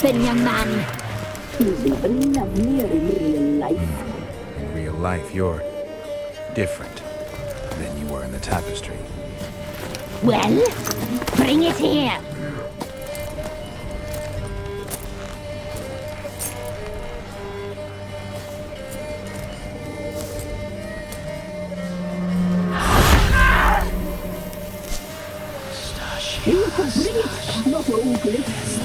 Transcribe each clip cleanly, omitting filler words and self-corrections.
happen, young man? He's even lovelier in real life. In real life, you're different than you were in the tapestry. Well, bring it here. You can bring it, not old lips.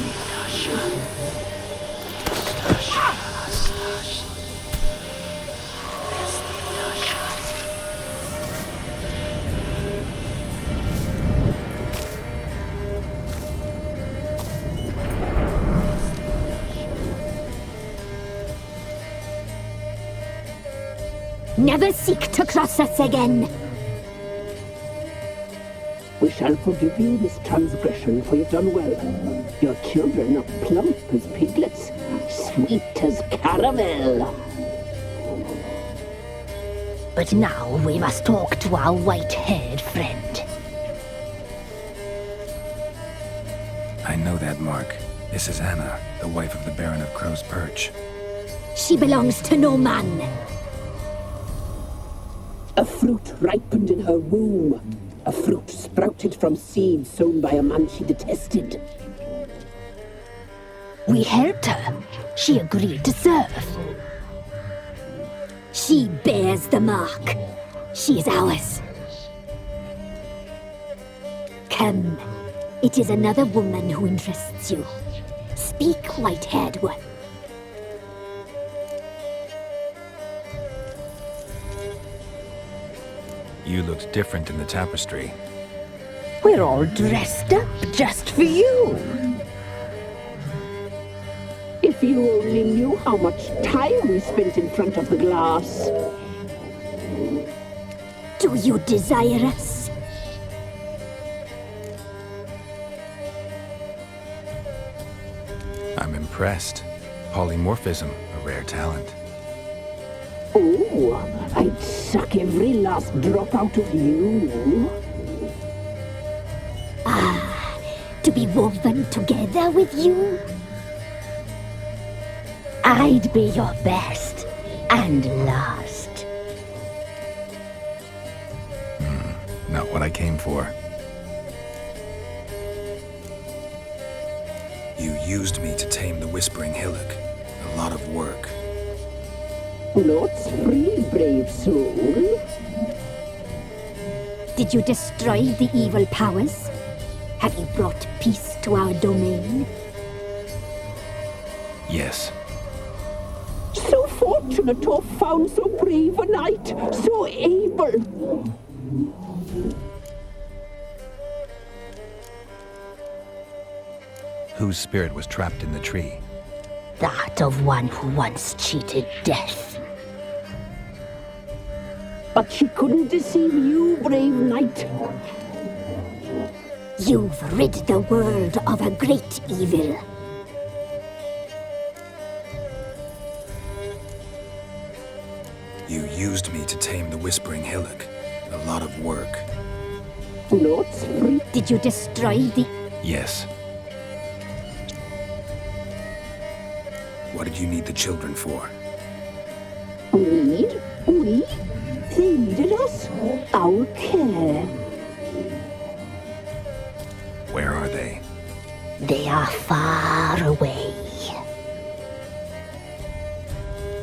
Never seek to cross us again. We shall forgive you this transgression, for you've done well. Your children are plump as piglets, sweet as caramel. But now we must talk to our white-haired friend. I know that mark. This is Anna, the wife of the Baron of Crow's Perch. She belongs to no man. A fruit ripened in her womb. A fruit sprouted from seeds sown by a man she detested. We helped her. She agreed to serve. She bears the mark. She is ours. Come. It is another woman who interests you. Speak, white-haired one. You looked different in the tapestry. We're all dressed up just for you. If you only knew how much time we spent in front of the glass. Do you desire us? I'm impressed. Polymorphism, a rare talent. Oh, I'd suck every last drop out of you. To be woven together with you? I'd be your best and last. Not what I came for. You used me to tame the Whispering Hillock. A lot of work. Lots free, brave soul. Did you destroy the evil powers? Have you brought peace to our domain? Yes. So fortunate to have found so brave a knight, so able. Whose spirit was trapped in the tree? That of one who once cheated death. But she couldn't deceive you, brave knight. You've rid the world of a great evil. You used me to tame the Whispering Hillock. A lot of work. Lots free. Did you destroy the... Yes. What did you need the children for? Need? We? They needed us. Our care. Where are they? They are far away.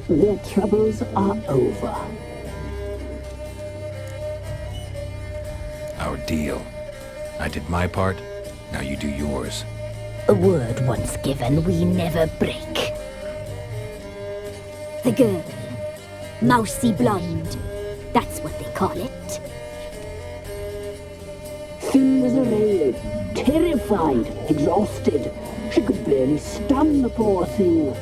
Their troubles are over. Our deal. I did my part, now you do yours. A word once given, we never break. The girl. Mousy blonde. That's what they call it. Thin as a rail, terrified, exhausted. She could barely stand, the poor thing.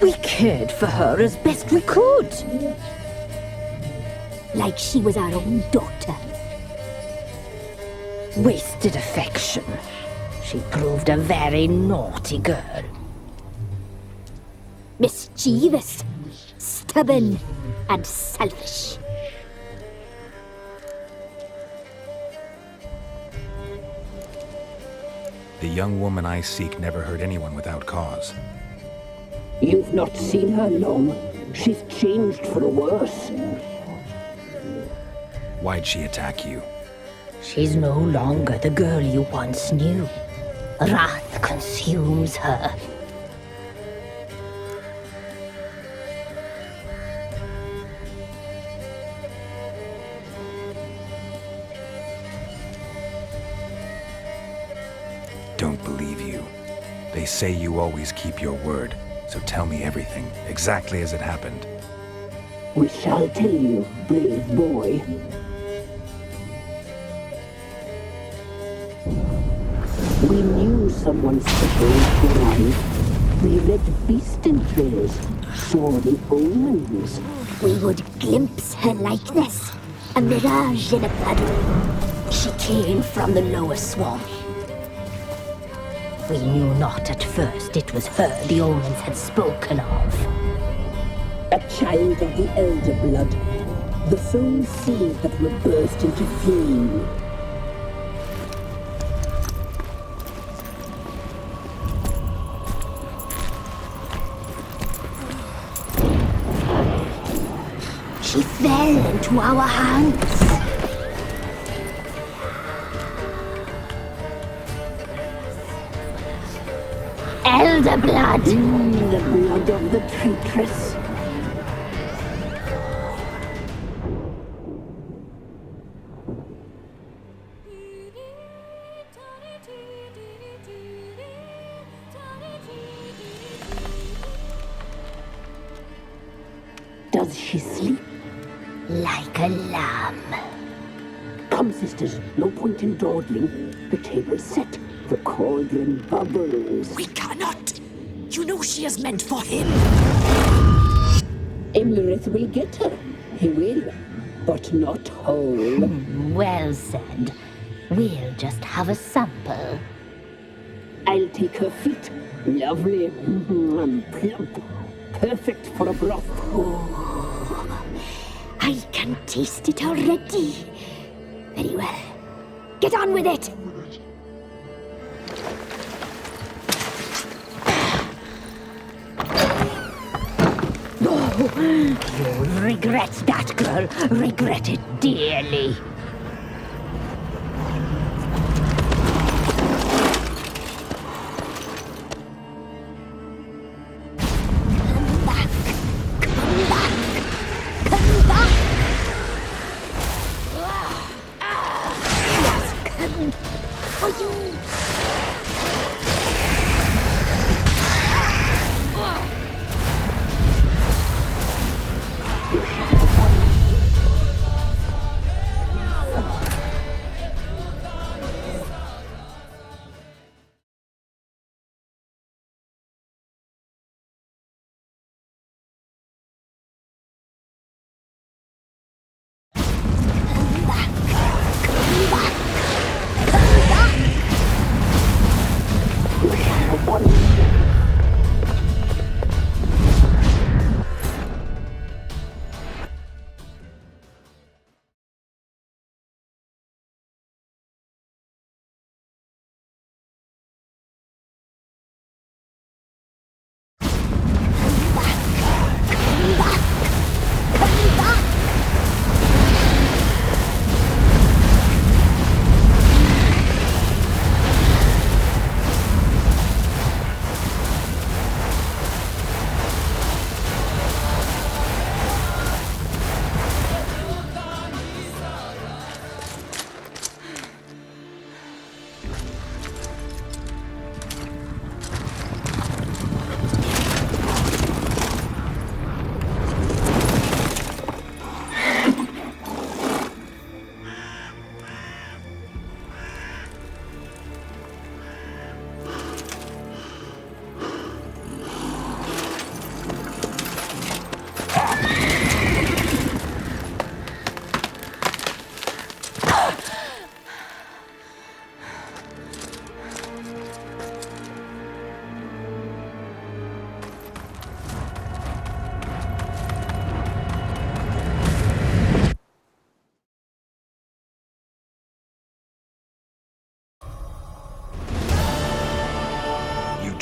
We cared for her as best we could. Like she was our own daughter. Wasted affection. She proved a very naughty girl. Mischievous, stubborn, and selfish. The young woman I seek never hurt anyone without cause. You've not seen her long. She's changed for the worse. Why'd she attack you? She's no longer the girl you once knew. Wrath consumes her. Don't believe you. They say you always keep your word, so tell me everything, exactly as it happened. We shall tell you, brave boy. We knew someone special was alive. We read beast entrails, saw the omens. We would glimpse her likeness, a mirage in a puddle. She came from the lower swamp. We knew not at first it was her the omens had spoken of. A child of the elder blood. The soul seed that will burst into flame. She fell into our hands. Elder blood! The blood of the traitress. Does she sleep? Like a lamb. Come, sisters, no point in dawdling. The table's set. The cauldron bubbles. We cannot! You know she is meant for him! Imlerith will get her. He will, but not whole. Well said. We'll just have a sample. I'll take her feet. Lovely and plump. Perfect for a broth. I can taste it already. Very well. Get on with it! You'll regret that, girl. Regret it dearly. Come back! Come back! Come back! Yes, come for you!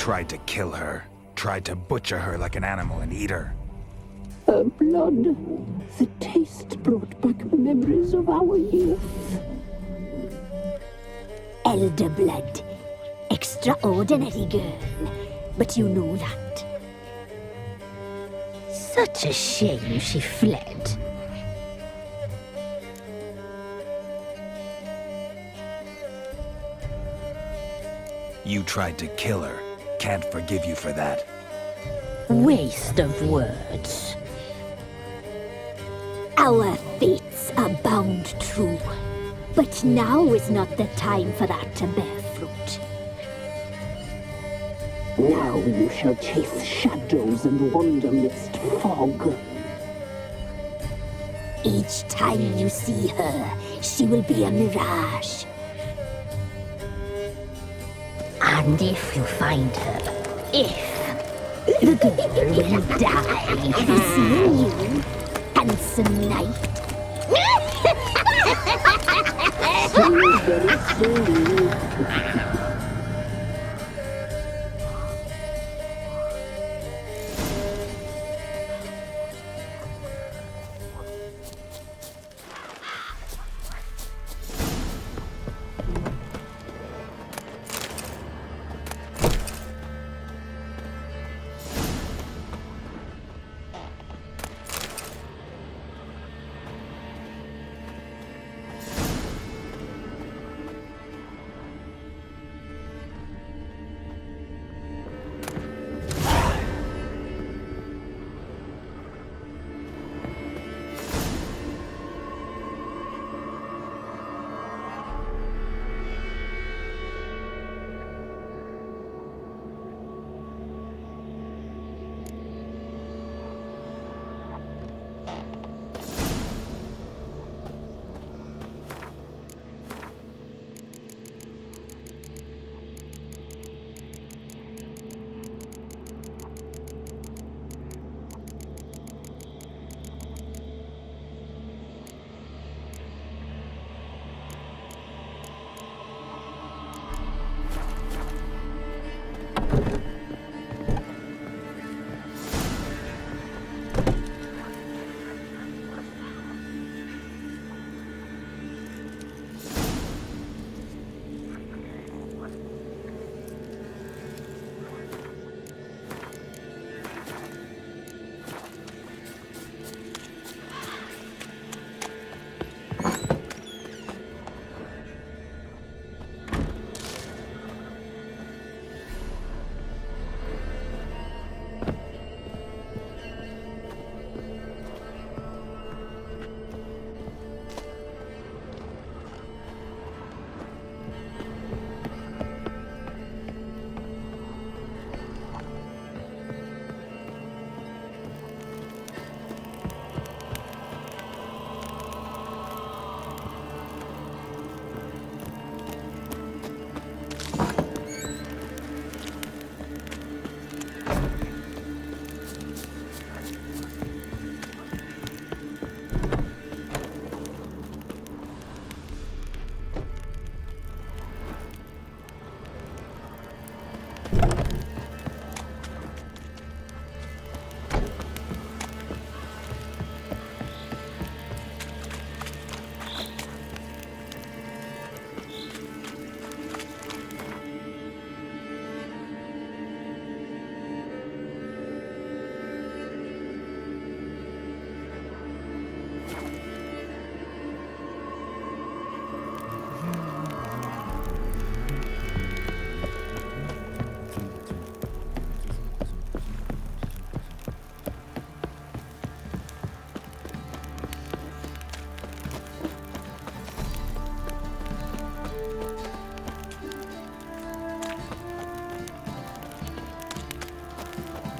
tried to kill her. Tried to butcher her like an animal and eat her. Her blood. The taste brought back memories of our youth. Elder blood. Extraordinary girl. But you know that. Such a shame she fled. You tried to kill her. Can't forgive you for that. Waste of words. Our fates are bound true. But now is not the time for that to bear fruit. Now you shall chase shadows and wander midst fog. Each time you see her, she will be a mirage. And if you find her, the girl will die. Seeing you, handsome knight. So very soon.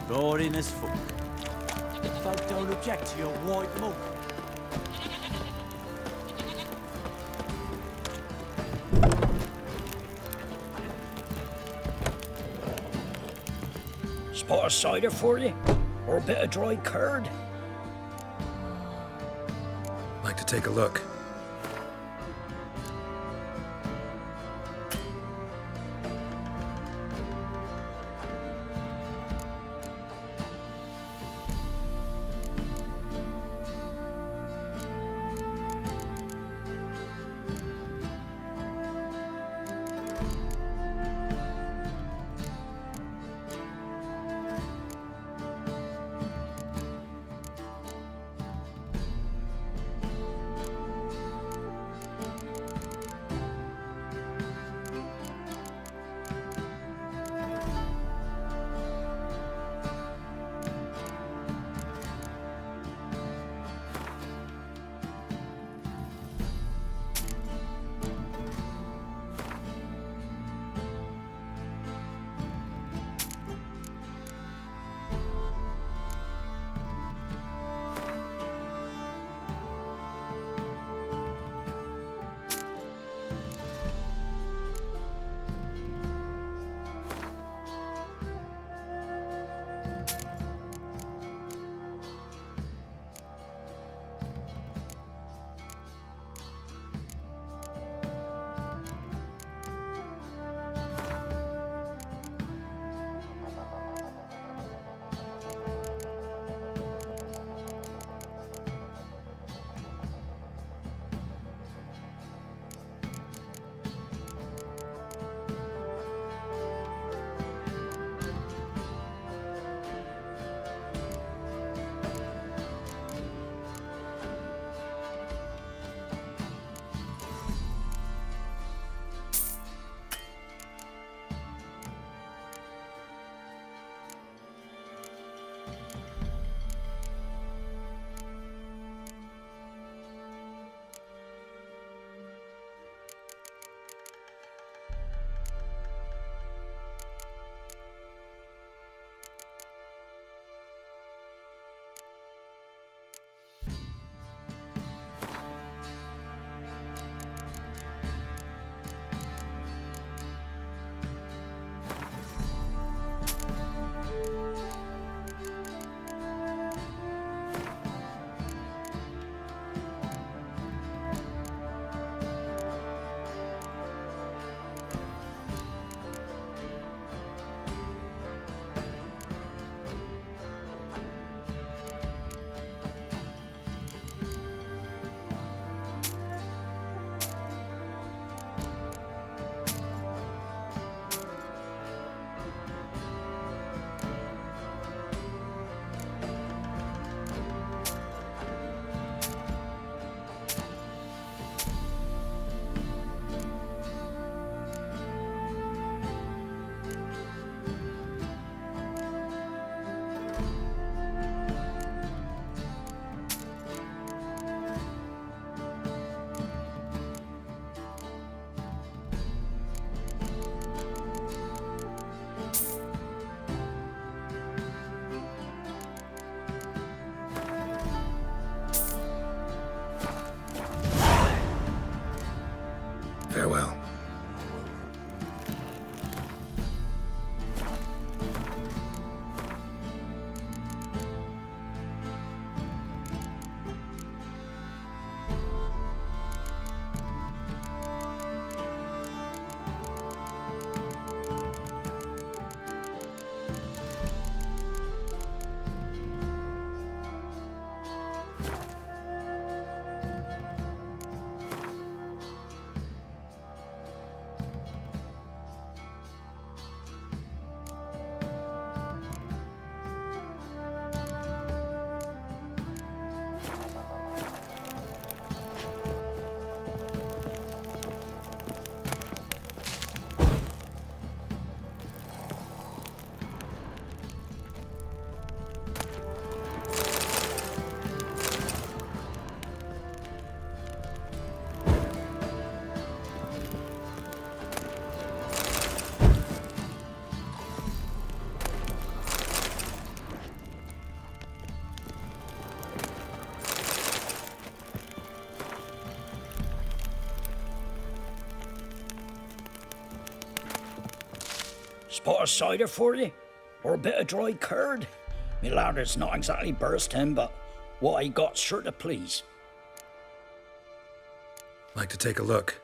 Boring as fuck. Folk don't object to your white mug. Spot a cider for you? Or a bit of dry curd? Like to take a look. Farewell. Spot of cider for you? Or a bit of dry curd? Me ladder's not exactly bursting, but what I got's sure to please. Like to take a look.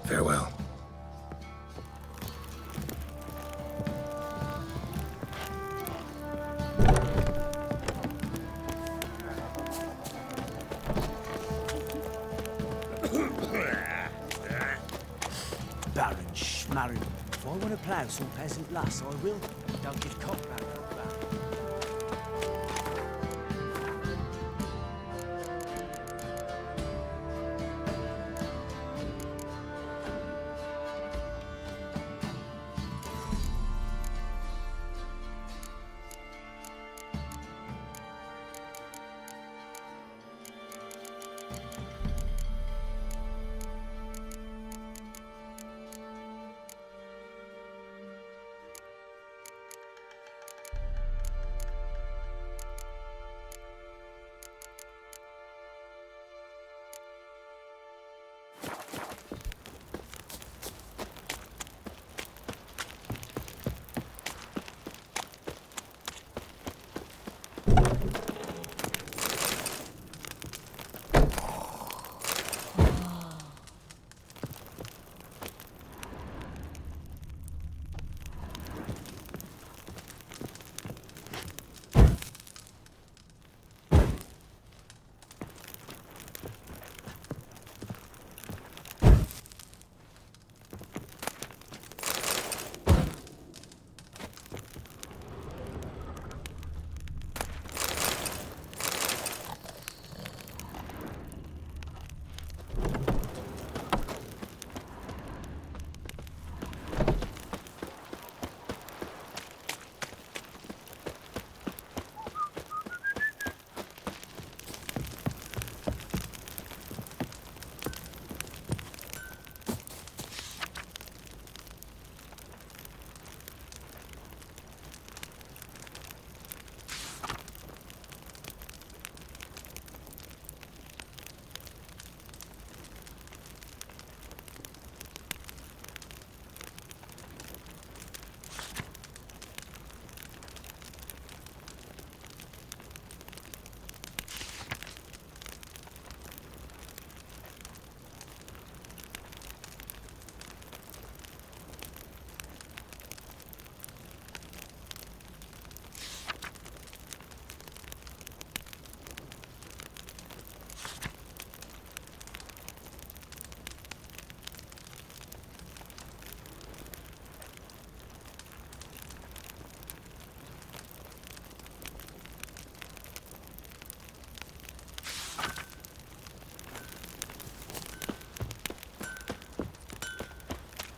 Farewell. Baron Schmarren. If I want to plough some peasant lass, I will. Don't get caught round that back.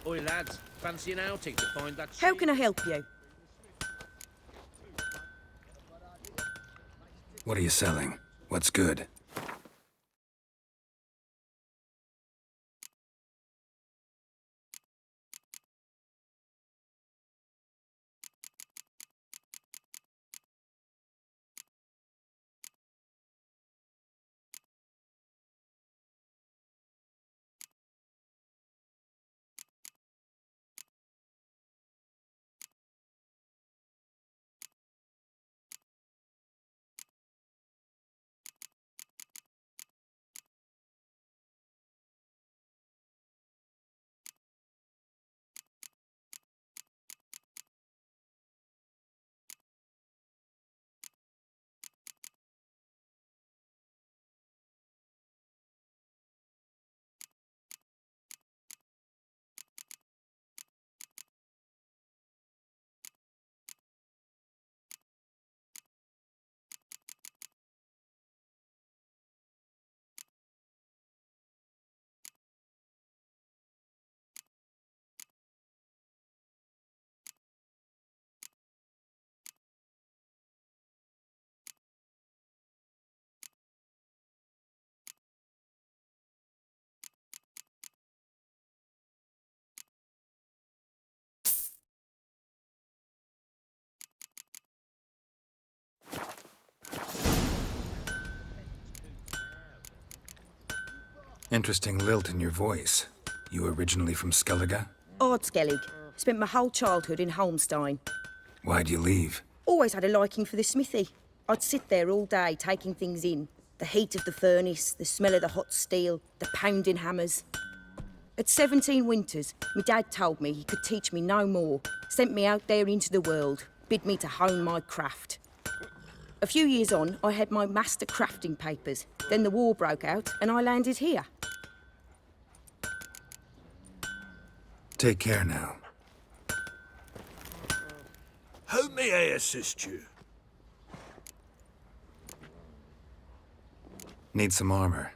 Oi, lads. Fancy an outing to find that... How can I help you? What are you selling? What's good? Interesting lilt in your voice. You originally from Skellige? Ardskellig. Spent my whole childhood in Holmstein. Why'd you leave? Always had a liking for the smithy. I'd sit there all day taking things in. The heat of the furnace, the smell of the hot steel, the pounding hammers. At 17 winters, my dad told me he could teach me no more. Sent me out there into the world, bid me to hone my craft. A few years on, I had my master crafting papers. Then the war broke out and I landed here. Take care now. How may I assist you? Need some armor.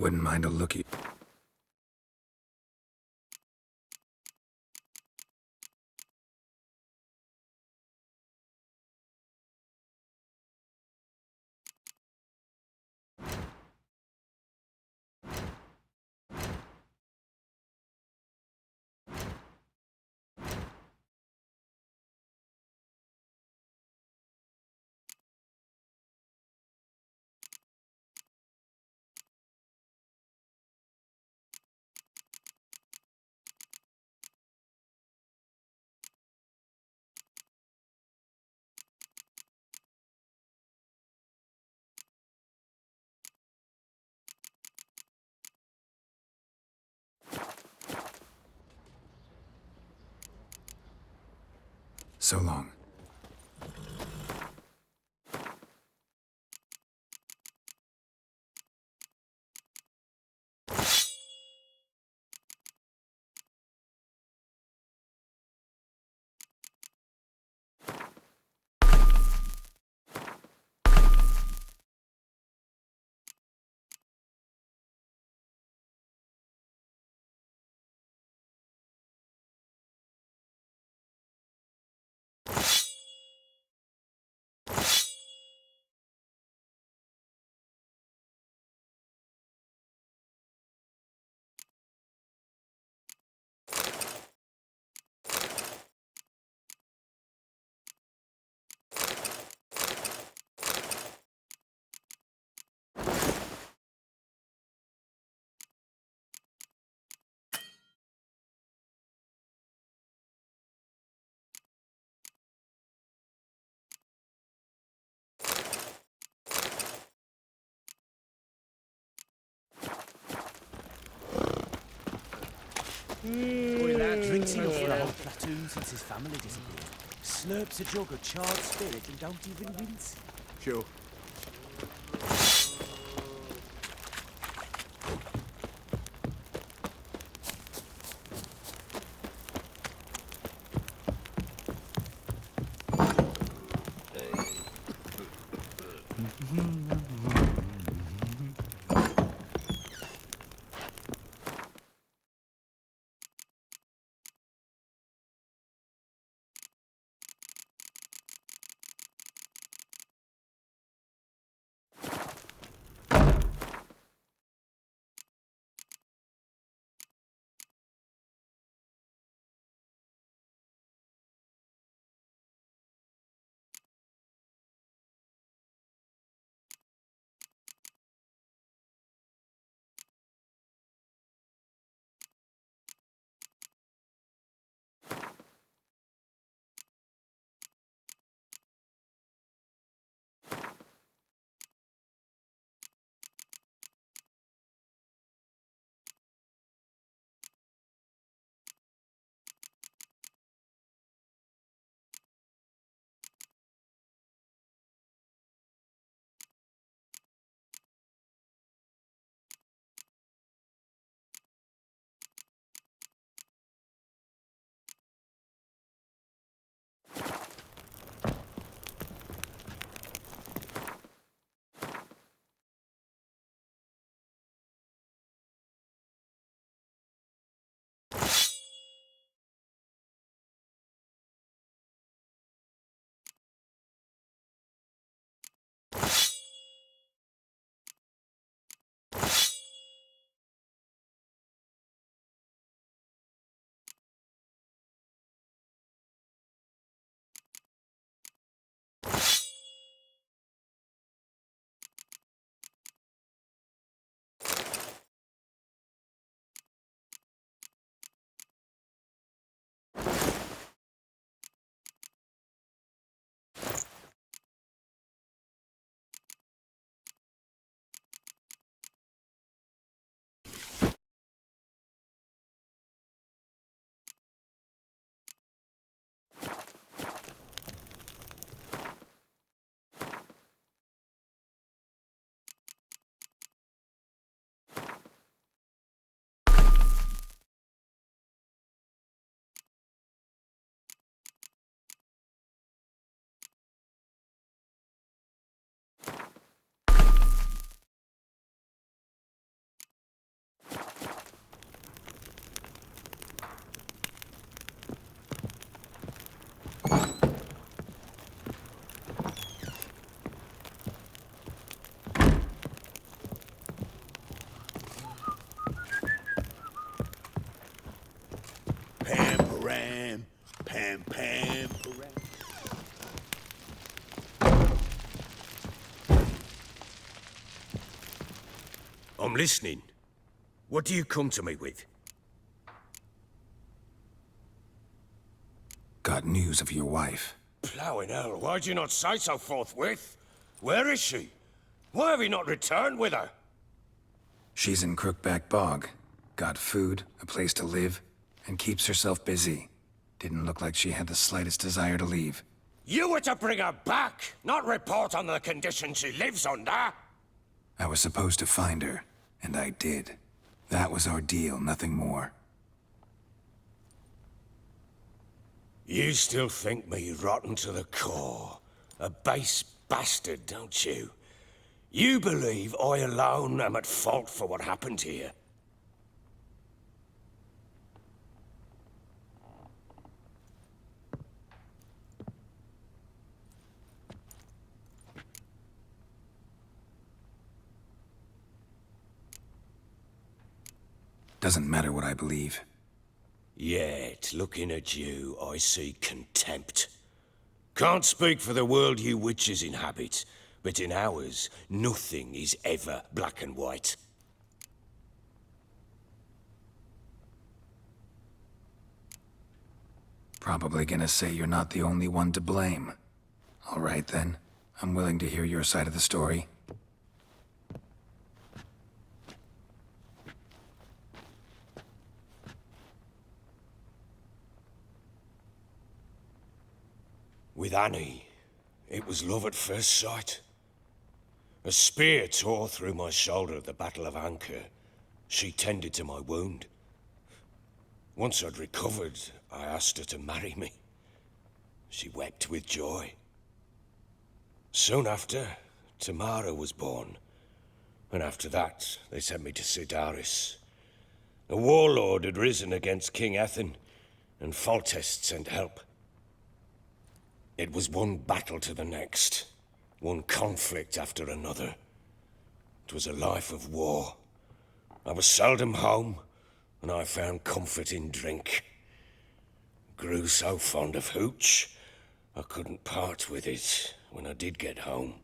Wouldn't mind a lookie. So long. Oi, lad, drinks enough for a whole platoon since his family disappeared. Slurps a jug of charred spirit and don't even wince. Sure. I'm listening. What do you come to me with? Got news of your wife. Plowing hell, why'd you not say so forthwith? Where is she? Why have you not returned with her? She's in Crookback Bog. Got food, a place to live, and keeps herself busy. Didn't look like she had the slightest desire to leave. You were to bring her back, not report on the conditions she lives under. I was supposed to find her, and I did. That was our deal, nothing more. You still think me rotten to the core. A base bastard, don't you? You believe I alone am at fault for what happened here. Doesn't matter what I believe. Yet, looking at you, I see contempt. Can't speak for the world you witches inhabit, but in ours, nothing is ever black and white. Probably gonna say you're not the only one to blame. All right then, I'm willing to hear your side of the story. With Annie, it was love at first sight. A spear tore through my shoulder at the Battle of Anchor. She tended to my wound. Once I'd recovered, I asked her to marry me. She wept with joy. Soon after, Tamara was born. And after that, they sent me to Sidaris. A warlord had risen against King Ethan, and Foltest sent help. It was one battle to the next, one conflict after another. It was a life of war. I was seldom home, and I found comfort in drink. Grew so fond of hooch, I couldn't part with it when I did get home.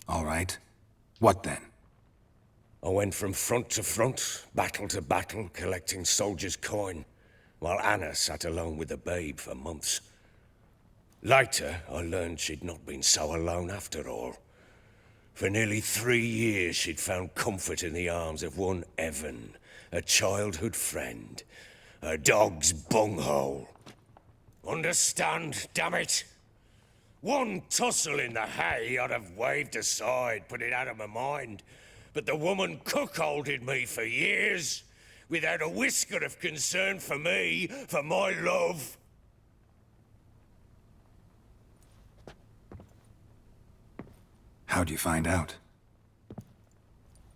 All right. What then? I went from front to front, battle to battle, collecting soldiers' coin, while Anna sat alone with the babe for months. Later, I learned she'd not been so alone after all. For nearly 3 years, she'd found comfort in the arms of one Evan, a childhood friend, a dog's bunghole. Understand, damn it? One tussle in the hay I'd have waved aside, put it out of my mind. But the woman cuckolded me for years, without a whisker of concern for me, for my love. How'd you find out?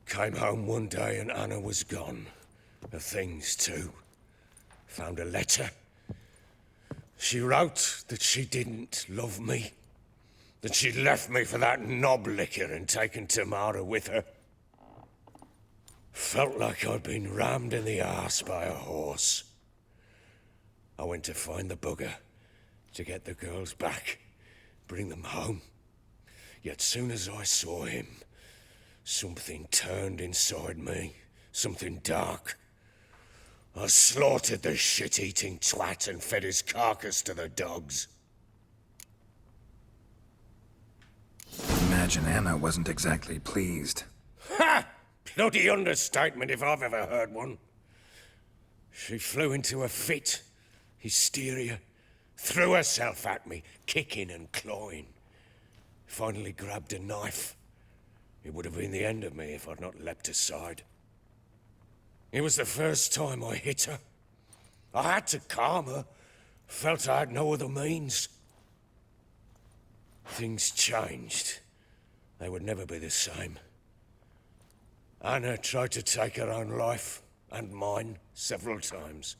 Came home one day and Anna was gone. Her things too. Found a letter. She wrote that she didn't love me. That she'd left me for that knob licker and taken Tamara with her. Felt like I'd been rammed in the arse by a horse. I went to find the bugger, to get the girls back, bring them home. Yet soon as I saw him, something turned inside me, something dark. I slaughtered the shit-eating twat and fed his carcass to the dogs. Imagine Anna wasn't exactly pleased. Ha! Bloody understatement if I've ever heard one. She flew into a fit, hysteria, threw herself at me, kicking and clawing. Finally grabbed a knife, It would have been the end of me if I'd not leapt aside. It was the first time I hit her. I had to calm her. Felt I had no other means. Things changed. They would never be the same. Anna tried to take her own life, and mine, several times.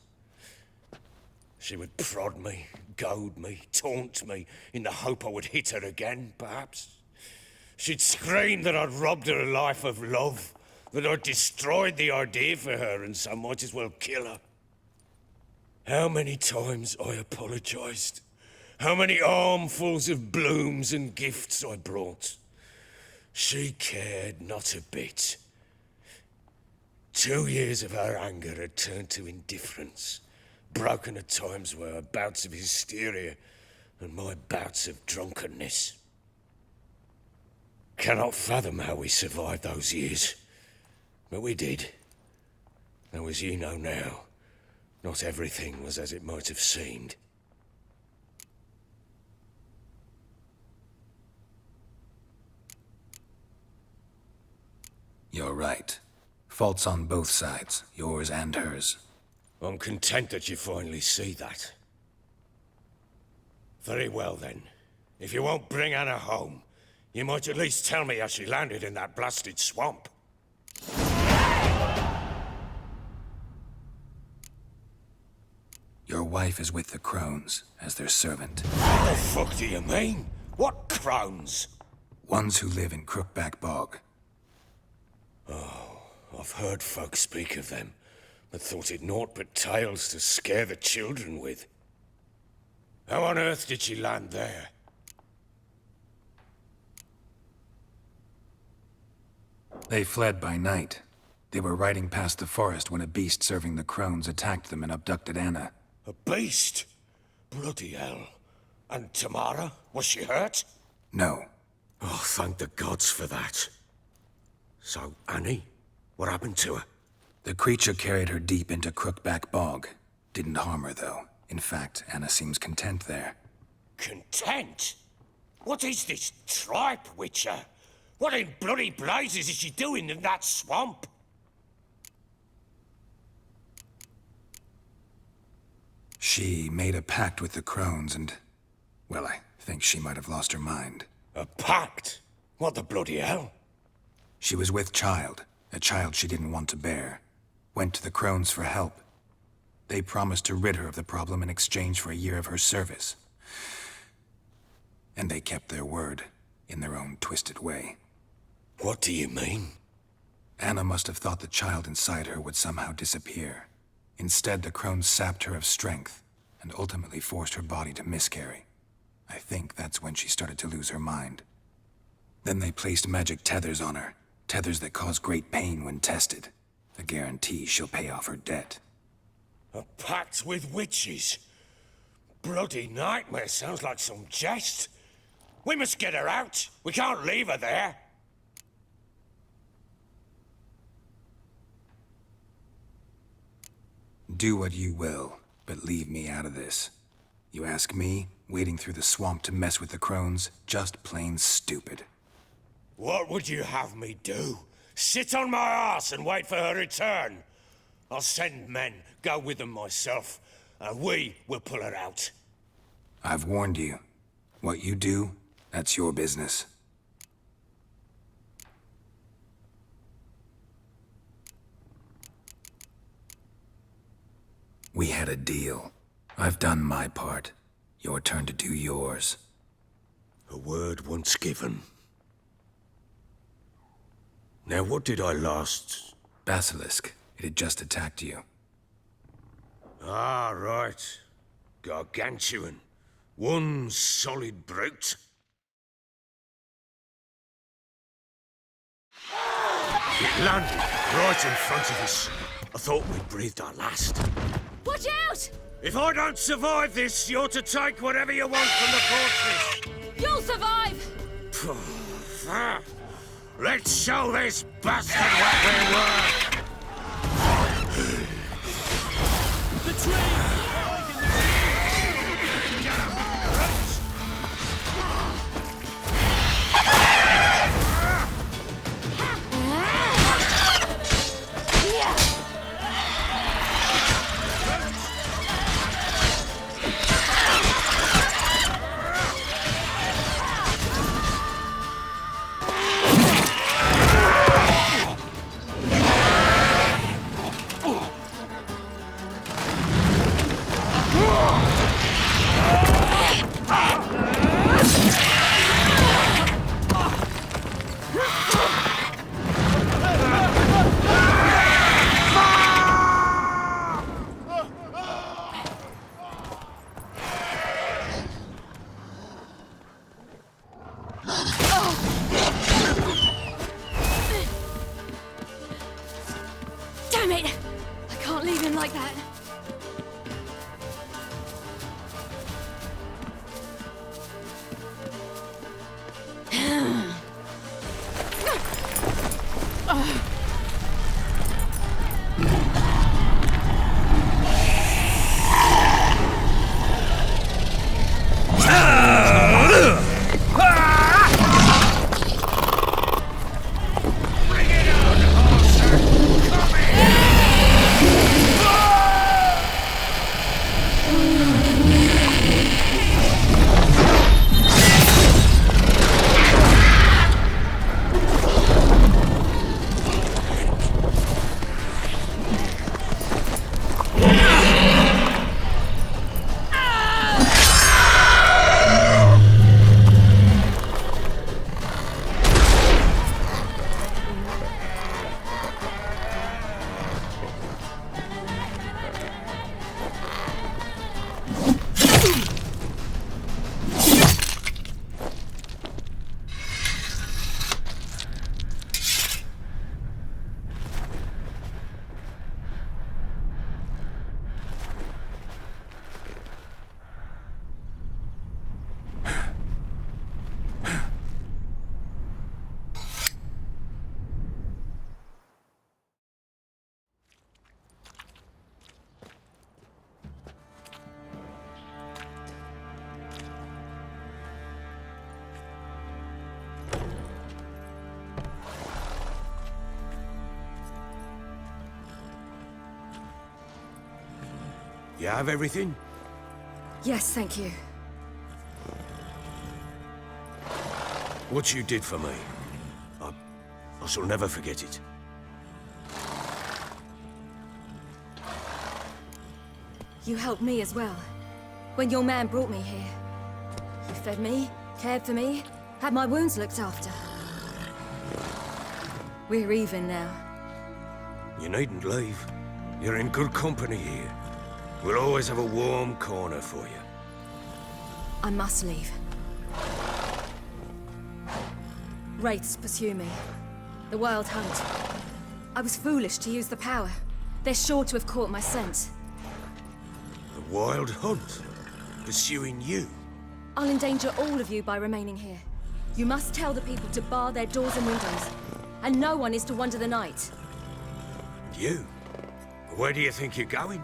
She would prod me, goad me, taunt me, in the hope I would hit her again, perhaps. She'd scream that I'd robbed her life of love, that I'd destroyed the idea for her, and so might as well kill her. How many times I apologized. How many armfuls of blooms and gifts I brought. She cared not a bit. 2 years of her anger had turned to indifference, broken at times by her bouts of hysteria and my bouts of drunkenness. Cannot fathom how we survived those years, but we did. Though as you know now, not everything was as it might have seemed. You're right. Faults on both sides, yours and hers. I'm content that you finally see that. Very well then. If you won't bring Anna home, you might at least tell me how she landed in that blasted swamp. Your wife is with the Crones, as their servant. What the fuck do you mean? What Crones? Ones who live in Crookback Bog. Oh, I've heard folk speak of them, but thought it naught but tales to scare the children with. How on earth did she land there? They fled by night. They were riding past the forest when a beast serving the Crones attacked them and abducted Anna. A beast? Bloody hell. And Tamara? Was she hurt? No. Oh, thank the gods for that. So, Annie? What happened to her? The creature carried her deep into Crookback Bog. Didn't harm her, though. In fact, Anna seems content there. Content? What is this tripe, Witcher? What in bloody blazes is she doing in that swamp? She made a pact with the Crones and... well, I think she might have lost her mind. A pact? What the bloody hell? She was with child, a child she didn't want to bear. Went to the Crones for help. They promised to rid her of the problem in exchange for a year of her service. And they kept their word, in their own twisted way. What do you mean? Anna must have thought the child inside her would somehow disappear. Instead, the Crones sapped her of strength, and ultimately forced her body to miscarry. I think that's when she started to lose her mind. Then they placed magic tethers on her, tethers that cause great pain when tested. A guarantee she'll pay off her debt. A pact with witches? Bloody nightmare, sounds like some jest. We must get her out. We can't leave her there. Do what you will, but leave me out of this. You ask me, wading through the swamp to mess with the Crones, just plain stupid. What would you have me do? Sit on my arse and wait for her return? I'll send men, go with them myself, and we will pull her out. I've warned you. What you do, that's your business. We had a deal. I've done my part. Your turn to do yours. A word once given. Now what did I last... Basilisk. It had just attacked you. Ah, right. Gargantuan. One solid brute. It landed right in front of us. I thought we'd breathed our last. Watch out! If I don't survive this, you're to take whatever you want from the fortress. You'll survive! Let's show this bastard what we were! The tree! Damn it! I can't leave him like that. You have everything? Yes, thank you. What you did for me, I shall never forget it. You helped me as well. When your man brought me here. You fed me, cared for me, had my wounds looked after. We're even now. You needn't leave. You're in good company here. We'll always have a warm corner for you. I must leave. Wraiths pursue me. The Wild Hunt. I was foolish to use the power. They're sure to have caught my scent. The Wild Hunt? Pursuing you? I'll endanger all of you by remaining here. You must tell the people to bar their doors and windows. And no one is to wander the night. You? Where do you think you're going?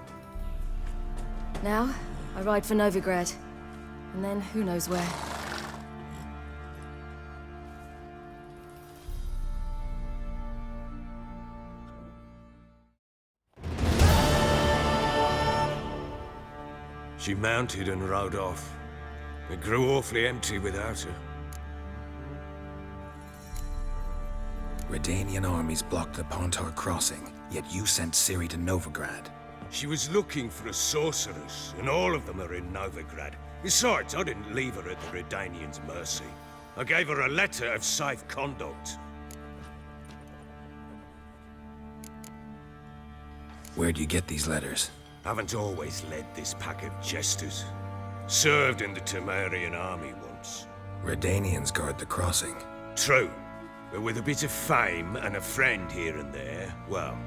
Now, I ride for Novigrad. And then, who knows where. She mounted and rode off. It grew awfully empty without her. Redanian armies blocked the Pontar crossing, yet you sent Ciri to Novigrad. She was looking for a sorceress, and all of them are in Novigrad. Besides, I didn't leave her at the Redanians' mercy. I gave her a letter of safe conduct. Where'd you get these letters? Haven't always led this pack of jesters. Served in the Temerian army once. Redanians guard the crossing. True, but with a bit of fame and a friend here and there, well,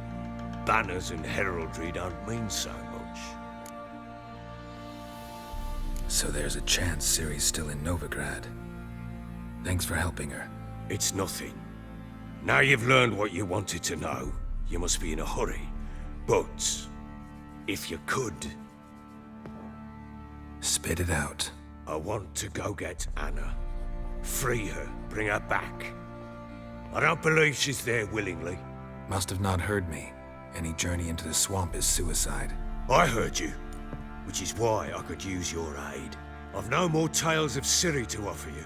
banners and heraldry don't mean so much. So there's a chance Ciri's still in Novigrad. Thanks for helping her. It's nothing. Now you've learned what you wanted to know, you must be in a hurry. But, if you could... Spit it out. I want to go get Anna. Free her, bring her back. I don't believe she's there willingly. Must have not heard me. Any journey into the swamp is suicide. I heard you, which is why I could use your aid. I've no more tales of Ciri to offer you,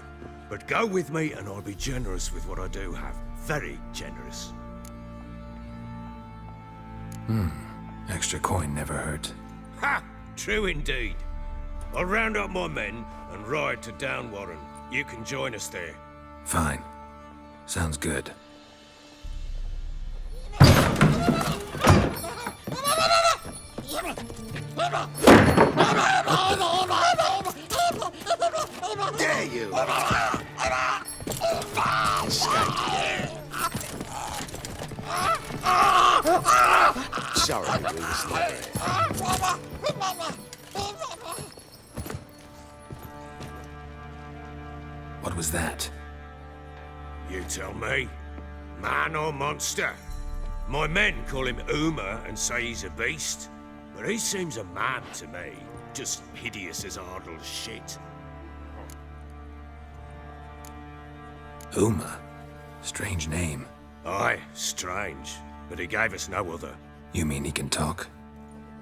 but go with me and I'll be generous with what I do have. Very generous. Extra coin never hurt. Ha! True indeed. I'll round up my men and ride to Downwarren. You can join us there. Fine. Sounds good. Dare you! sorry we was never here. What was that? You tell me. Man or monster? My men call him Uma and say he's a beast. But he seems a man to me. Just hideous as Ardle's shit. Uma? Strange name. Aye, strange. But he gave us no other. You mean he can talk?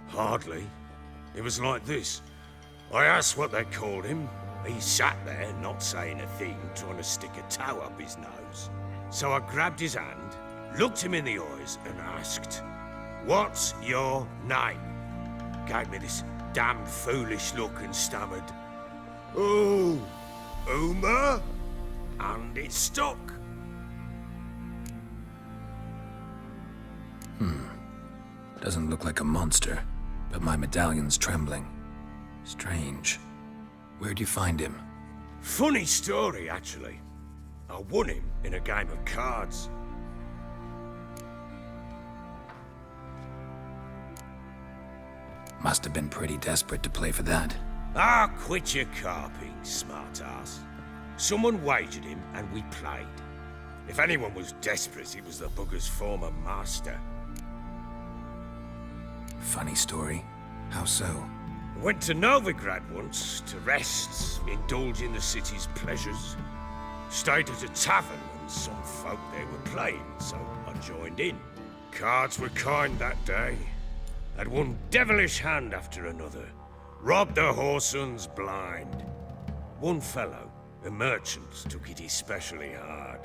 Hardly. It was like this. I asked what they called him. He sat there, not saying a thing, trying to stick a toe up his nose. So I grabbed his hand, looked him in the eyes, and asked, "What's your name?" Gave me this damn foolish look and stammered, "Oh, Uma?" And it stuck. Doesn't look like a monster, but my medallion's trembling. Strange. Where'd you find him? Funny story, actually. I won him in a game of cards. Must have been pretty desperate to play for that. Ah, quit your carping, smartass. Someone wagered him and we played. If anyone was desperate, it was the bugger's former master. Funny story. How so? Went to Novigrad once to rest, indulge in the city's pleasures. Stayed at a tavern and some folk there were playing, so I joined in. Cards were kind that day. Had one devilish hand after another. Robbed the whoresun's blind. One fellow, a merchant, took it especially hard.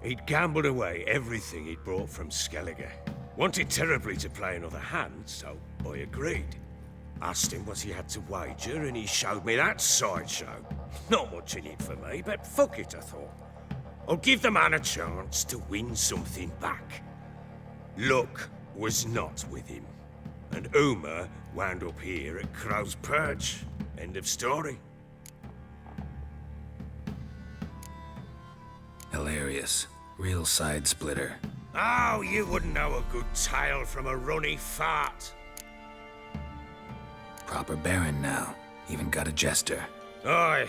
He'd gambled away everything he'd brought from Skellige. Wanted terribly to play another hand, so I agreed. Asked him what he had to wager, and he showed me that sideshow. Not much in it for me, but fuck it, I thought. I'll give the man a chance to win something back. Luck was not with him, and Uma wound up here at Crow's Perch. End of story. Hilarious. Real side splitter. Oh, you wouldn't know a good tale from a runny fart. Proper baron now. Even got a jester. Aye,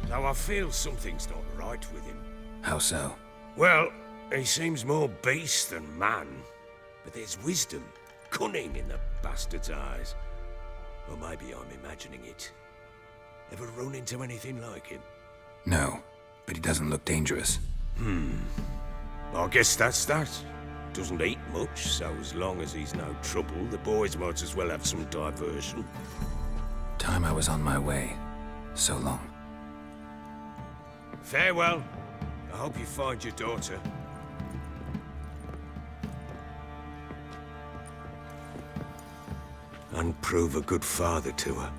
though I feel something's not right with him. How so? Well, he seems more beast than man. But there's wisdom, cunning in the bastard's eyes. Or maybe I'm imagining it. Ever run into anything like him? No, but he doesn't look dangerous. I guess that's that. Doesn't eat much, so as long as he's no trouble, the boys might as well have some diversion. Time I was on my way. So long. Farewell. I hope you find your daughter. And prove a good father to her.